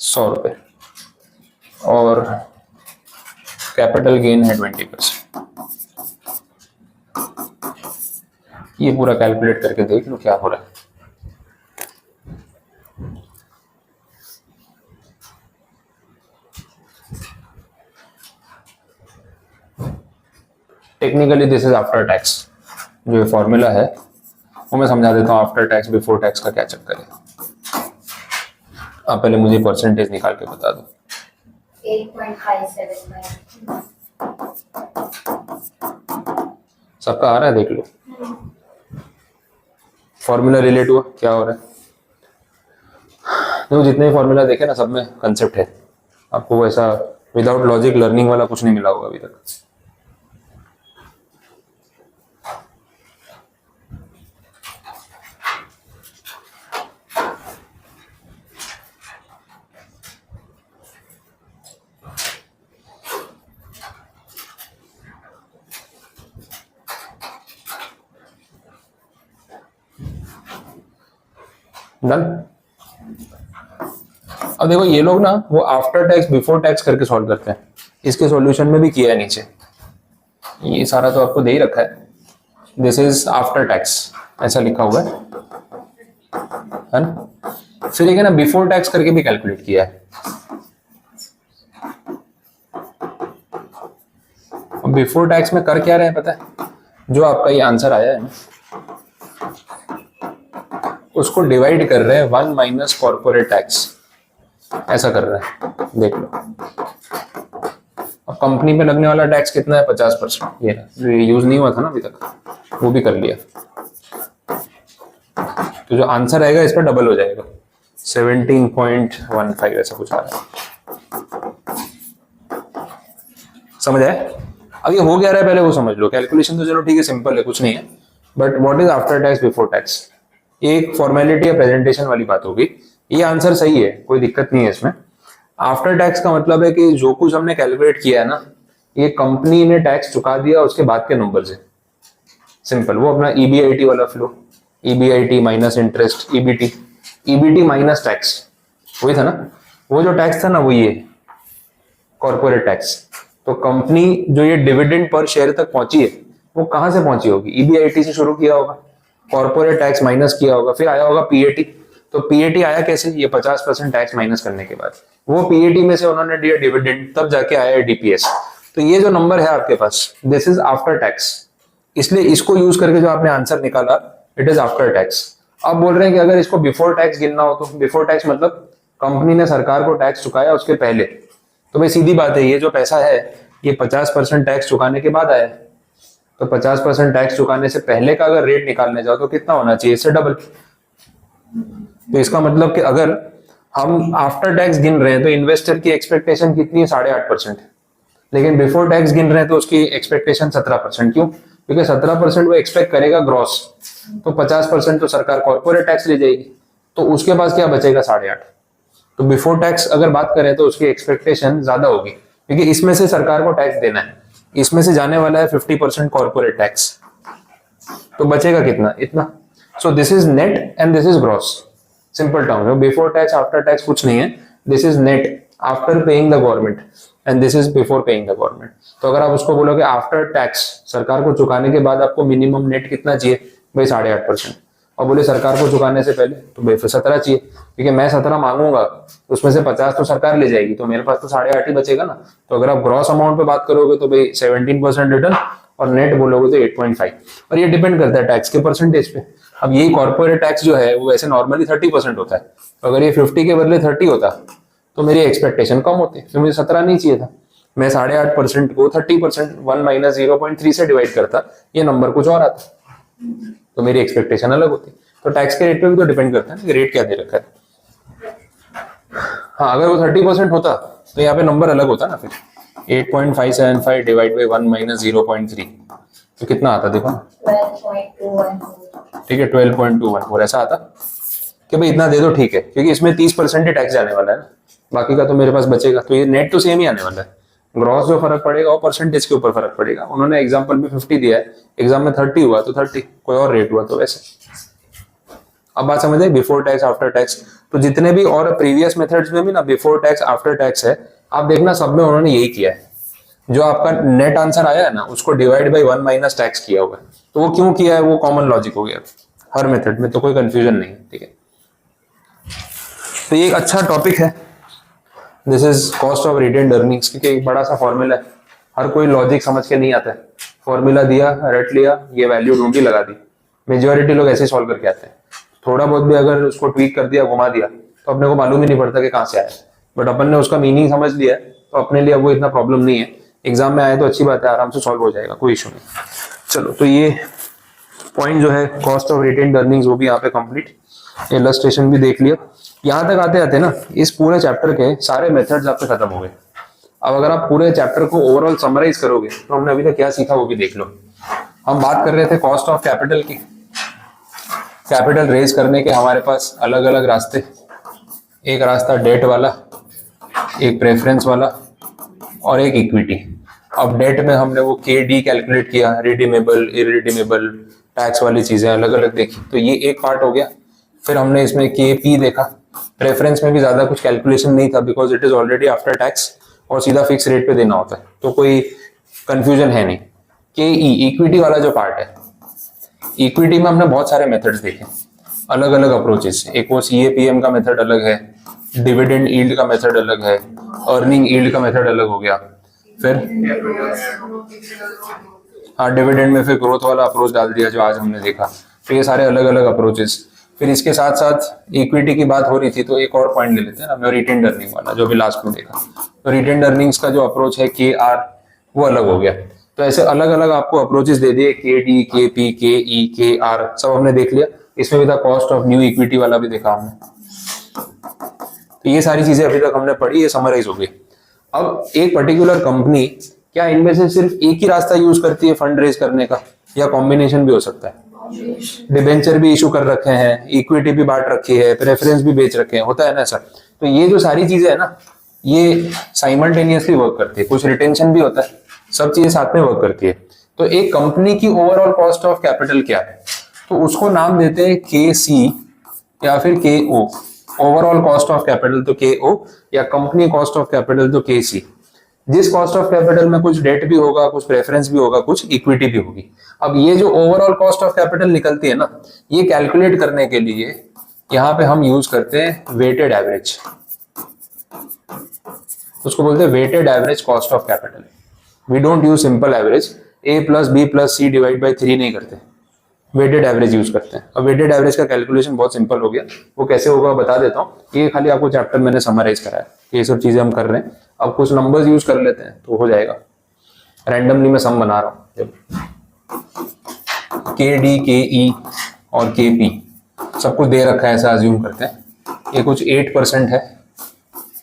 100 रुपए, और कैपिटल गेन है 20%। ये पूरा कैलकुलेट करके देख लो क्या हो रहा है। Technically this is after tax, जो फॉर्मूला है वो मैं समझा देता हूँ। आफ्टर टैक्स बिफोर टैक्स का क्या चक्कर है, आप पहले मुझे परसेंटेज निकाल के बता दो। 8.579। सबका आ रहा है, देख लो फॉर्मूला रिलेट हुआ क्या हो रहा है। देखो जितने फॉर्मूला देखे ना सब में कंसेप्ट है, आपको वैसा विदाउट लॉजिक लर्निंग वाला कुछ नहीं मिला होगा अभी तक। डन। अब देखो ये लोग ना वो आफ्टर टैक्स बिफोर टैक्स करके सॉल्व करते हैं, इसके सॉल्यूशन में भी किया है नीचे, ये सारा तो आपको दे ही रखा है। दिस इज आफ्टर टैक्स ऐसा लिखा हुआ है ना। फिर एक है ना बिफोर टैक्स करके भी कैलकुलेट किया है। बिफोर टैक्स में कर क्या रहे हैं पता है, जो आपका ये आंसर आया है ना उसको डिवाइड कर रहे हैं 1 माइनस कॉर्पोरेट टैक्स, ऐसा कर रहे हैं, देख लो। अब कंपनी पे लगने वाला टैक्स कितना है 50%, ये यूज नहीं हुआ था ना अभी तक, वो भी कर लिया। तो जो आंसर आएगा इस पर डबल हो जाएगा, 17.15 ऐसा कुछ आ रहा है। समझ आए? अब ये हो क्या रहा है पहले वो समझ लो। कैलकुलेशन तो चलो ठीक है सिंपल है, कुछ नहीं है, but what is after tax before tax, एक फॉर्मेलिटी या प्रेजेंटेशन वाली बात होगी। ये आंसर सही है, कोई दिक्कत नहीं है इसमें, आफ्टर टैक्स का मतलब है कि जो कुछ हमने कैलकुलेट किया है ना, ये कंपनी ने टैक्स चुका दिया उसके बाद के नंबर से। सिंपल, वो अपना ईबीआईटी वाला flow, EBIT minus interest, EBT, EBT minus tax, वही था ना, वो जो टैक्स था ना वो ये कॉर्पोरेट टैक्स। तो कंपनी जो ये डिविडेंड पर शेयर तक पहुंची है वो कहां से पहुंची होगी? ईबीआईटी से शुरू किया होगा, कॉर्पोरेट टैक्स माइनस किया होगा, फिर आया होगा पीएटी। तो पीएटी आया कैसे? ये 50% टैक्स माइनस करने के बाद, वो पीएटी में से उन्होंने दिया डिविडेंड, तब जाके आया डीपीएस। तो ये जो नंबर है आपके पास, दिस इज आफ्टर टैक्स, इसलिए इसको यूज करके जो आपने आंसर निकाला इट इज आफ्टर टैक्स। अब बोल रहे हैं कि अगर इसको बिफोर टैक्स गिनना हो तो बिफोर टैक्स मतलब कंपनी ने सरकार को टैक्स चुकाया उसके पहले। तो भाई सीधी बात है, ये जो पैसा है ये 50% टैक्स चुकाने के बाद आया है। तो 50% टैक्स चुकाने से पहले का अगर रेट निकालने जाओ तो कितना होना चाहिए? इससे डबल। तो इसका मतलब कि अगर हम आफ्टर टैक्स गिन रहे हैं तो इन्वेस्टर की एक्सपेक्टेशन कितनी है? 8.5%। लेकिन बिफोर टैक्स गिन रहे हैं तो उसकी एक्सपेक्टेशन 17%। क्यों? क्योंकि 17% वो एक्सपेक्ट करेगा ग्रॉस, तो 50% तो सरकार कॉर्पोरेट टैक्स ले जाएगी, तो उसके पास क्या बचेगा? 8.5। तो बिफोर टैक्स अगर बात करें तो उसकी एक्सपेक्टेशन ज्यादा होगी, क्योंकि इसमें से सरकार को टैक्स देना है, इसमें से जाने वाला है 50% कॉर्पोरेट टैक्स, तो बचेगा कितना? इतना। So this is net and this is gross. Simple term, before tax after tax कुछ नहीं है, this is net after paying the government and this is before paying the government. तो अगर आप उसको बोलोगे आफ्टर टैक्स, सरकार को चुकाने के बाद आपको मिनिमम नेट कितना चाहिए? भाई 8.5%। और बोले सरकार को चुकाने से पहले, तो भाई 17 चाहिए, क्योंकि मैं 17 मांगूंगा तो उसमें से 50 तो सरकार ले जाएगी, तो मेरे पास तो 8.5 ही बचेगा ना। तो अगर आप ग्रॉस अमाउंट पे बात करोगे तो भाई 17% रिटर्न, और नेट बोलोगे तो 8.5। और ये डिपेंड करता है टैक्स के परसेंटेज पे। अब यही कॉर्पोरेट टैक्स जो है वो वैसे नॉर्मली 30% होता है, तो अगर ये 50 के बदले 30 होता तो मेरी एक्सपेक्टेशन कम होती, तो मुझे 17 नहीं चाहिए था। मैं 8.5% को 30%, 1 माइनस 0.3 से डिवाइड करता, ये नंबर कुछ और आता, तो मेरी एक्सपेक्टेशन अलग होती। तो टैक्स के रेट पे भी तो डिपेंड करता है ना, रेट क्या दे रखा है। हाँ, अगर वो 30% होता तो यहाँ पे नंबर अलग होता ना, फिर 8.575 डिवाइड बाई 1 माइनस 0.3, तो कितना आता देखो ना, 12.21. ठीक है 12.21, और ऐसा आता कि भाई इतना दे दो, ठीक है, क्योंकि इसमें 30% ही टैक्स जाने वाला है ना, बाकी का तो मेरे पास बचेगा। तो ये नेट तो सेम ही आने वाला है, ग्रॉस जो फर्क पड़ेगा वो परसेंटेज के ऊपर फर्क पड़ेगा। उन्होंने एग्जाम्पल में 50 दिया है, एग्जाम में 30 हुआ तो 30, कोई और रेट हुआ तो वैसे। अब बात समझ आई, बिफोर टैक्स आफ्टर टैक्स। तो जितने भी और प्रीवियस मेथड्स में भी ना बिफोर टैक्स आफ्टर टैक्स है, आप देखना सब में उन्होंने यही किया है। जो आपका नेट आंसर आया है ना उसको डिवाइड बाई 1 माइनस टैक्स किया हुआ है। तो वो क्यों किया है, वो कॉमन लॉजिक हो गया हर मेथड में, तो कोई कंफ्यूजन नहीं है, ठीक है। तो ये एक अच्छा टॉपिक है, this is cost of retained earnings, क्योंकि एक बड़ा सा फॉर्मूला है, हर कोई लॉजिक समझ के नहीं आता है। फॉर्मूला दिया, रट लिया, ये वैल्यू ढूंढी, लगा दी। मेजोरिटी लोग ऐसे सॉल्व करके आते हैं, थोड़ा बहुत भी अगर उसको ट्वीक कर दिया, घुमा दिया, तो अपने को मालूम ही नहीं पड़ता कि कहाँ से आया। बट अपन ने उसका मीनिंग समझ लिया है तो अपने लिए वो इतना प्रॉब्लम नहीं है। एग्जाम में आए तो अच्छी बात है, आराम से सॉल्व हो जाएगा, कोई इशू नहीं। चलो, तो ये पॉइंट जो है कॉस्ट ऑफ रिटेन्ड अर्निंग्स वो भी यहाँ पे कंप्लीट, इलस्ट्रेशन भी देख लिया। यहाँ तक आते आते ना इस पूरे चैप्टर के सारे मेथड्स आपके खत्म हो गए। अब अगर आप पूरे चैप्टर को ओवरऑल समराइज करोगे तो हमने अभी तक क्या सीखा वो भी देख लो। हम बात कर रहे थे कॉस्ट ऑफ कैपिटल की। कैपिटल रेज करने के हमारे पास अलग अलग रास्ते, एक रास्ता डेट वाला, एक प्रेफरेंस वाला और एक इक्विटी। अब डेट में हमने वो KD कैलकुलेट किया, रिडीमेबल, इरिडीमेबल, टैक्स वाली चीजें अलग अलग देखी, तो ये एक पार्ट हो गया। फिर हमने इसमें KP देखा। प्रेफरेंस में भी ज्यादा कुछ कैलकुलेशन नहीं था, because it is already after tax और सीधा फिक्स रेट पे देना होता है, तो कोई कंफ्यूजन है नहीं। KE इक्विटी वाला जो पार्ट है, इक्विटी में हमने बहुत सारे मेथड्स देखे, अलग अलग अप्रोचेस। एक वो CAPM का मेथड अलग है, डिविडेंड यील्ड का मेथड अलग है, अर्निंग यील्ड का मेथड अलग हो गया। फिर हाँ, डिविडेंड में फिर ग्रोथ वाला अप्रोच डाल दिया जो आज हमने देखा। तो ये सारे अलग अलग अप्रोचेस। फिर इसके साथ साथ इक्विटी की बात हो रही थी तो एक और पॉइंट ले लेते हैं ना, रिटेन्ड अर्निंग वाला जो भी लास्ट में देखा। तो रिटेन्ड अर्निंग्स का जो अप्रोच है KR वो अलग हो गया। तो ऐसे अलग अलग आपको अप्रोचेस दे दिए, KD, KP, KE, KR सब हमने देख लिया। इसमें भी था कॉस्ट ऑफ न्यू इक्विटी वाला भी देखा हमने। तो ये सारी चीजें अभी तक हमने पढ़ी, ये समराइज हो गई। अब एक पर्टिकुलर कंपनी क्या इनमें से सिर्फ एक ही रास्ता यूज करती है फंड रेज करने का, या कॉम्बिनेशन भी हो सकता है? डिबेंचर भी इशू कर रखे हैं, इक्विटी भी बांट रखी है, प्रेफरेंस भी बेच रखे हैं, होता है ना ऐसा। तो ये जो सारी चीजें है ना, ये साइमल्टेनियसली वर्क करती है, कुछ रिटेंशन भी होता है, सब चीजें साथ में वर्क करती है। तो एक कंपनी की ओवरऑल कॉस्ट ऑफ कैपिटल क्या है, तो उसको नाम देते हैं के सी या फिर के ओ। ओवरऑल कॉस्ट ऑफ कैपिटल तो के ओ, या कंपनी कॉस्ट ऑफ कैपिटल तो के सी। जिस कॉस्ट ऑफ कैपिटल में कुछ डेट भी होगा, कुछ प्रेफरेंस भी होगा, कुछ इक्विटी भी होगी। अब ये जो ओवरऑल कॉस्ट ऑफ कैपिटल निकलती है ना, ये कैलकुलेट करने के लिए यहाँ पे हम यूज करते हैं वेटेड एवरेज। उसको बोलते हैं weighted average cost of capital. We don't use simple average, A plus B plus C divide by 3 नहीं करते, वेटेड एवरेज यूज करते हैं। अब वेटेड एवरेज का कैलकुलेशन बहुत सिंपल हो गया, वो कैसे होगा बता देता हूँ। ये खाली आपको चैप्टर मैंने समराइज करा है, ये सब चीजें हम कर रहे हैं। अब कुछ नंबर्स यूज कर लेते हैं तो हो जाएगा। रैंडमली मैं सम बना रहा हूँ। के डी, के ई और के पी सब कुछ दे रखा है, ऐसा अज्यूम करते हैं। ये कुछ 8% है,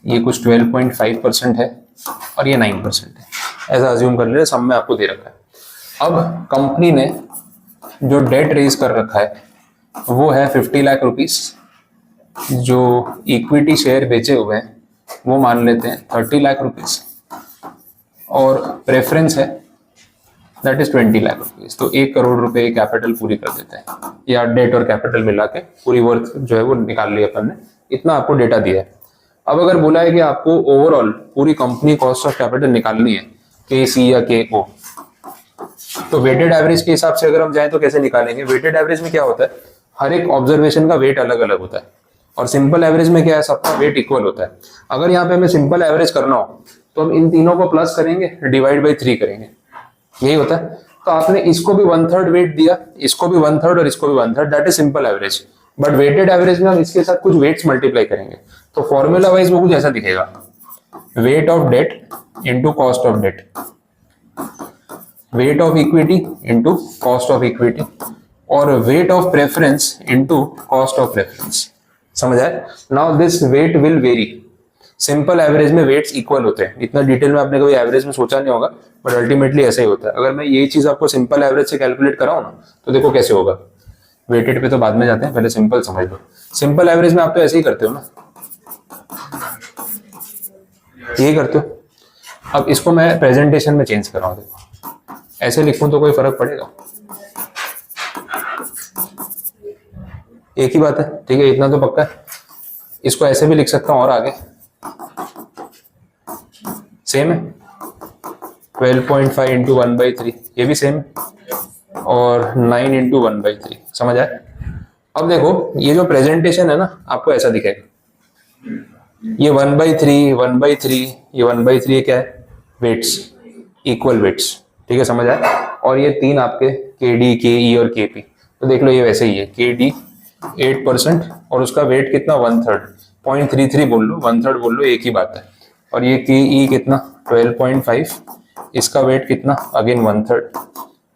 ये कुछ 12.5% है और ये 9% है, ऐसा अज्यूम कर ले। सब में आपको दे रखा है। अब कंपनी ने जो डेट रेज कर रखा है वो है 50 लाख रुपीस। जो इक्विटी शेयर बेचे हुए हैं वो मान लेते हैं 30 लाख रुपीस, और प्रेफरेंस है दैट इज 20 लाख रुपीस। तो 1 करोड़ रुपए कैपिटल पूरी कर देते हैं, या डेट और कैपिटल मिला के पूरी वर्थ जो है वो निकाल ली अपन ने। इतना आपको डेटा दिया है। अब अगर बोला है कि आपको ओवरऑल पूरी कंपनी कॉस्ट ऑफ कैपिटल निकालनी है, के सी या के ओ, तो वेटेड एवरेज के हिसाब से अगर हम जाएं तो कैसे निकालेंगे? वेटेड एवरेज में क्या होता है, हर एक ऑब्जर्वेशन का वेट अलग अलग होता है, और सिंपल एवरेज में क्या है, सबका वेट इक्वल होता है। अगर यहाँ पे हमें सिंपल एवरेज करना हो तो हम इन तीनों को प्लस करेंगे, डिवाइड बाई 3 करेंगे, यही होता है। तो आपने इसको भी 1/3 वेट दिया, इसको भी 1/3 और इसको भी 1/3, that is simple average. But weighted average में हम इसके साथ कुछ वेट्स मल्टीप्लाई करेंगे, तो फॉर्मूला वाइज वो कुछ ऐसा दिखेगा, weight of debt into cost of debt, weight of equity into cost of equity, और weight of preference into cost of preference. समझ आए? Now this weight will vary. Simple average में वेट्स इक्वल होते हैं, इतना डिटेल में आपने कभी एवरेज में सोचा नहीं होगा, बट अल्टीमेटली ऐसा ही होता है। अगर मैं ये चीज आपको सिंपल एवरेज से कैलकुलेट कराऊं ना, तो देखो कैसे होगा। वेटेड पे तो बाद में जाते हैं, पहले सिंपल समझ लो। सिंपल एवरेज में आप तो ऐसे ही करते हो ना, यही करते हो। अब इसको मैं प्रेजेंटेशन में चेंज कर रहा हूं, देखो ऐसे लिखूं तो कोई फर्क पड़ेगा? एक ही बात है, ठीक है, इतना तो पक्का है। इसको ऐसे भी लिख सकता हूं और आगे सेम है, 12.5 इंटू 1/3, ये भी सेम है, और 9 इंटू 1/3। समझ आए? अब देखो ये जो प्रेजेंटेशन है ना, आपको ऐसा दिखेगा, ये 1/3, 1/3, ये 1/3 क्या है, वेट्स, इक्वल वेट्स, ठीक है, समझ आए? और ये 3 आपके के डी, के ई और के पी। तो देख लो ये वैसे ही है, के डी 8% और उसका वेट कितना, 1/3, 0.33 बोल लो, 1/3 बोल लो, एक ही बात है। और ये के ई कितना, 12.5, इसका वेट कितना, अगेन 1/3,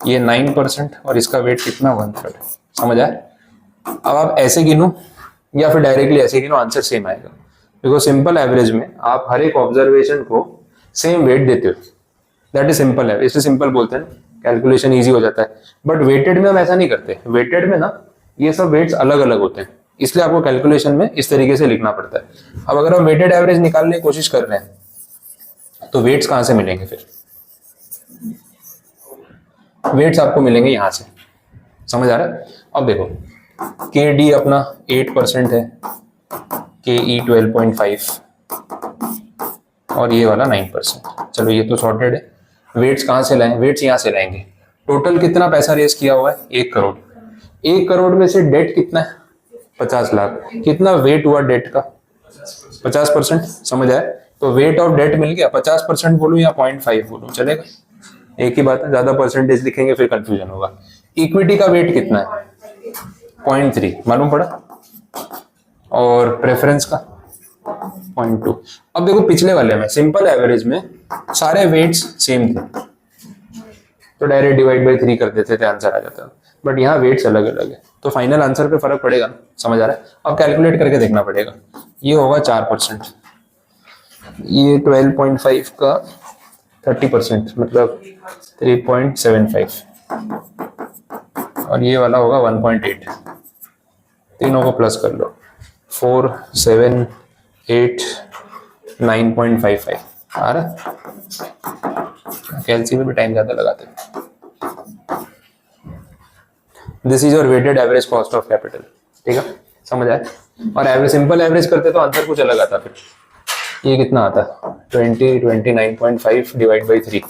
ये 9% और इसका वेट कितना, 1/3। समझ आए? अब आप ऐसे गिनो या फिर डायरेक्टली ऐसे गिनो, आंसर सेम आएगा। बिकॉज सिंपल एवरेज में आप हर एक ऑब्जर्वेशन को सेम वेट देते हो, दैट इज सिंपल है, इसलिए सिंपल बोलते हैं, कैलकुलेशन इजी हो जाता है। बट वेटेड में हम ऐसा नहीं करते, वेटेड में ना ये सब वेट्स अलग अलग होते हैं, इसलिए आपको कैलकुलेशन में इस तरीके से लिखना पड़ता है। अब अगर हम वेटेड एवरेज निकालने की कोशिश कर रहे हैं तो वेट्स कहां से मिलेंगे? फिर वेट्स आपको मिलेंगे यहां से। समझ आ रहा है? अब देखो के डी अपना 8% है, के ई 12.5 और ये वाला 9%। चलो ये तो सॉर्टेड है। वेट्स कहां से लाएं? वेट्स यहां से लाएंगे। टोटल कितना पैसा रेस किया हुआ है? 1 करोड़। 1 करोड़ में से डेट कितना है? 50 लाख। कितना वेट हुआ डेट का? 50%। समझ आया? तो वेट ऑफ डेट मिल गया। 50% बोलूं या 0.5 बोलूं, चलेगा? एक ही बात है, ज्यादा परसेंटेज लिखेंगे फिर कंफ्यूजन होगा। इक्विटी का वेट कितना है? 0.3 मालूम पड़ा, और प्रेफरेंस का 0.2। अब देखो पिछले वाले में सिंपल एवरेज में सारे वेट्स सेम थे, तो डायरेक्ट डिवाइड बाई 3 कर देते थे, आंसर आ जाता। बट यहाँ वेट्स अलग अलग है, तो फाइनल आंसर पे फर्क पड़ेगा ना। समझ आ रहा है? अब कैलकुलेट करके देखना पड़ेगा। ये होगा 4%, ये 12.5 का 30% मतलब 3.75, और ये वाला होगा 1.8। तीनों को प्लस कर लो, 4, 7, 8, 9.55 आ रहा। कैलसी में भी टाइम ज्यादा लगाते हैं। This is your weighted average cost of capital. ठीक है, समझ आए। और एवरेज सिंपल एवरेज करते तो आंसर कुछ अलग आता। फिर ये कितना आता है 29.5 डिवाइड बाई 3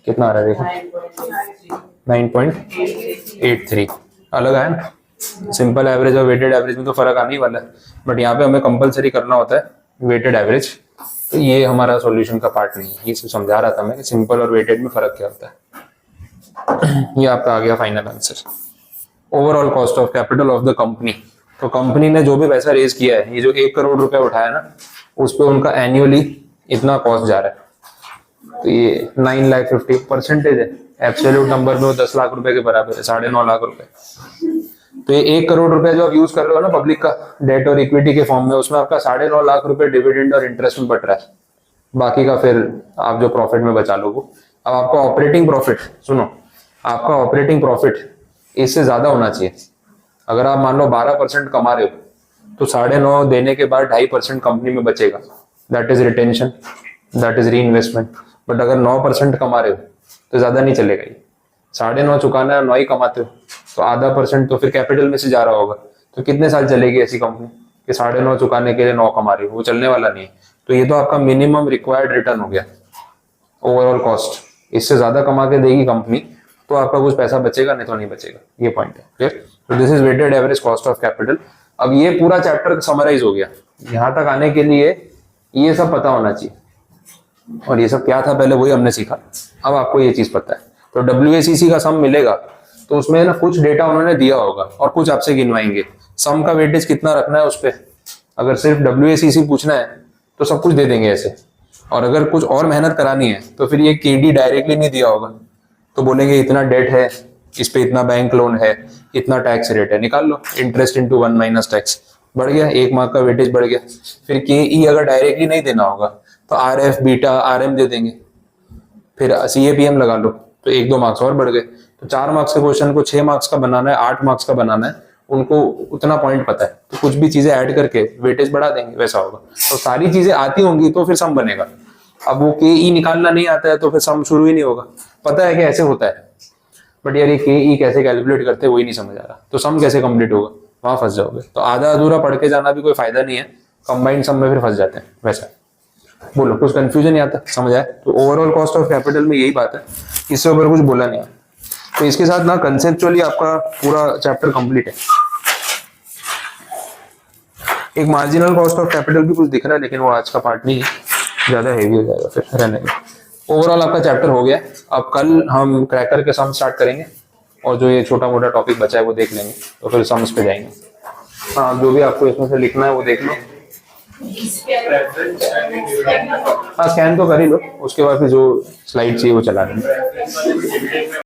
कितना आ रहा है देखो 9.83 अलग आया ना। सिंपल एवरेज और वेटेड एवरेज में तो फर्क आने ही वाला है, बट यहाँ पे हमें कंपलसरी करना होता है वेटेड एवरेज। तो ये हमारा सॉल्यूशन का पार्ट नहीं है, ये सिर्फ समझा रहा था मैं कि सिंपल और वेटेड में फर्क क्या होता है। ये आपका आ गया final answer. Overall cost of capital of the company. तो कंपनी ने जो भी पैसा रेज किया है, ये जो 1 करोड़ रुपए उठाया ना, उस पर उनका एनुअली इतना कॉस्ट जा रहा है। तो ये 9,50,000 परसेंटेज है, एब्सोल्यूट नंबर में वो 10 लाख रुपए के बराबर है, 9.5 लाख रुपए। तो ये 1 करोड़ रुपए जो आप यूज कर रहे हो ना पब्लिक का डेट और इक्विटी के फॉर्म में, उसमें आपका 9.5 लाख रुपए डिविडेंड और इंटरेस्ट में बट रहा है। बाकी का फिर आप जो प्रॉफिट में बचा लो वो। अब आपका ऑपरेटिंग प्रॉफिट सुनो, आपका ऑपरेटिंग प्रॉफिट इससे ज्यादा होना चाहिए। अगर आप मान लो 12% कमा रहे हो तो 9.5 देने के बाद 2.5% कंपनी में बचेगा, that is retention, that is री इन्वेस्टमेंट। बट अगर 9% कमा रहे हो तो ज्यादा नहीं चलेगा। ये 9.5 चुकाना है, 9 ही कमाते हो तो आधा % तो फिर कैपिटल में से जा रहा होगा। तो कितने साल चलेगी ऐसी कंपनी कि 9.5 चुकाने के लिए 9 कमा रही हो? वो चलने वाला नहीं है। तो ये तो आपका मिनिमम रिक्वायर्ड रिटर्न हो गया ओवरऑल कॉस्ट। इससे ज्यादा कमा के देगी कंपनी तो आपका कुछ पैसा बचेगा, नहीं तो नहीं बचेगा। ये पॉइंट है क्लियर। तो this is weighted average cost of capital. अब ये पूरा चैप्टर समराइज हो गया। यहाँ तक आने के लिए ये सब पता होना चाहिए, और ये सब क्या था पहले वही हमने सीखा। अब आपको ये चीज पता है। तो WACC का सम मिलेगा तो उसमें ना कुछ डेटा उन्होंने दिया होगा और कुछ आपसे गिनवाएंगे। सम का वेटेज कितना रखना है उस पर। अगर सिर्फ WACC पूछना है तो सब कुछ दे देंगे ऐसे, और अगर कुछ और मेहनत करानी है तो फिर ये KD डायरेक्टली नहीं दिया होगा तो बोलेंगे इतना डेट है, इस पे इतना बैंक लोन है, इतना टैक्स रेट है, निकाल लो। इंटरेस्ट इंटू 1 माइनस टैक्स बढ़ गया, 1 मार्क का वेटेज बढ़ गया। फिर KE अगर डायरेक्टली नहीं देना होगा तो RF बीटा RM दे देंगे, फिर CAPM लगा लो तो 1-2 मार्क्स और बढ़ गए। तो 4 मार्क्स के क्वेश्चन को 6 मार्क्स का बनाना है, 8 मार्क्स का बनाना है, उनको उतना पॉइंट पता है तो कुछ भी चीजें ऐड करके वेटेज बढ़ा देंगे, वैसा होगा। तो सारी चीजें आती होंगी तो फिर सम बनेगा। अब वो KE निकालना नहीं आता है तो फिर सम शुरू ही नहीं होगा। पता है कि ऐसे होता है, बट यार ये KE कैसे कैलकुलेट करते हैं वही नहीं समझ आ रहा, तो सम कैसे कंप्लीट होगा, वहां फंस जाओगे। तो आधा अधूरा पढ़ के जाना भी कोई फायदा नहीं है, कंबाइंड सम में फिर फंस जाते हैं वैसा। बोलो कुछ कंफ्यूजन नहीं आता, समझ आए। तो ओवरऑल कॉस्ट ऑफ कैपिटल में यही बात है, इससे ऊपर कुछ बोला नहीं है। तो इसके साथ ना कंसेप्चुअली आपका पूरा चैप्टर कंप्लीट है। एक मार्जिनल कॉस्ट ऑफ कैपिटल भी कुछ दिख रहा है, लेकिन वो आज का पार्ट नहीं है, ज्यादा हेवी हो जाएगा फिर रहने में। ओवरऑल आपका चैप्टर हो गया। अब कल हम क्रैकर के सम स्टार्ट करेंगे और जो ये छोटा मोटा टॉपिक बचा है वो देख लेंगे, तो फिर सम्स पे जाएंगे। हाँ, जो भी आपको इसमें से लिखना है वो देख लो। हाँ, स्कैन तो कर ही लो, उसके बाद फिर जो स्लाइड चाहिए वो चला देंगे।